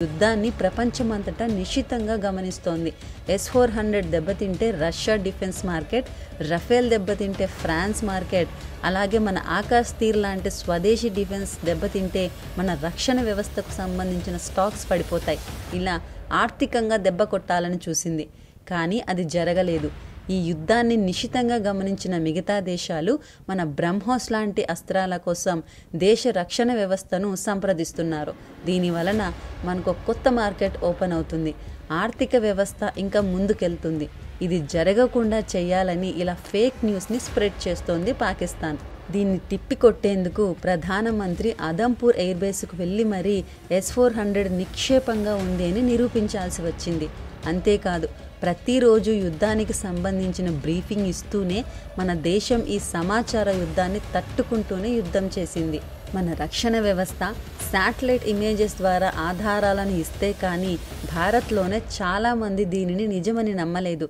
యుద్ధాన్ని ప్రపంచమంతటా నిశితంగా గమనిస్తోంది. S-400 దెబ్బతింటే రష్యా డిఫెన్స్ మార్కెట్, రఫేల్ దెబ్బతింటే ఫ్రాన్స్ మార్కెట్, అలాగే మన ఆకాశ్ తీర్ లాంటి స్వదేశీ డిఫెన్స్ దెబ్బతింటే మన రక్షణ వ్యవస్థకు సంబంధించిన స్టాక్స్ పడిపోతాయి. ఇలా ఆర్థికంగా దెబ్బ కొట్టాలని చూసింది. కానీ అది జరగలేదు. ఈ యుద్ధాన్ని నిశితంగా గమనించిన మిగతా దేశాలు మన బ్రహ్మోస్ లాంటి అస్త్రాల కోసం దేశ రక్షణ వ్యవస్థను సంప్రదిస్తున్నారు. దీనివలన మనకు కొత్త మార్కెట్ ఓపెన్ అవుతుంది. ఆర్థిక వ్యవస్థ ఇంకా ముందుకెళ్తుంది. ఇది జరగకుండా చేయాలని ఇలా ఫేక్ న్యూస్ని స్ప్రెడ్ చేస్తోంది పాకిస్తాన్. దీన్ని తిప్పికొట్టేందుకు ప్రధానమంత్రి అదంపూర్ ఎయిర్బేస్కు వెళ్ళి మరీ S-400 నిక్షేపంగా ఉంది అని నిరూపించాల్సి వచ్చింది. అంతేకాదు, ప్రతిరోజు యుద్ధానికి సంబంధించిన బ్రీఫింగ్ ఇస్తూనే మన దేశం ఈ సమాచార యుద్ధాన్ని తట్టుకుంటూనే యుద్ధం చేసింది. మన రక్షణ వ్యవస్థ శాటిలైట్ ఇమేజెస్ ద్వారా ఆధారాలను ఇస్తే కానీ భారత్లోనే చాలామంది దీనిని నిజమని నమ్మలేదు.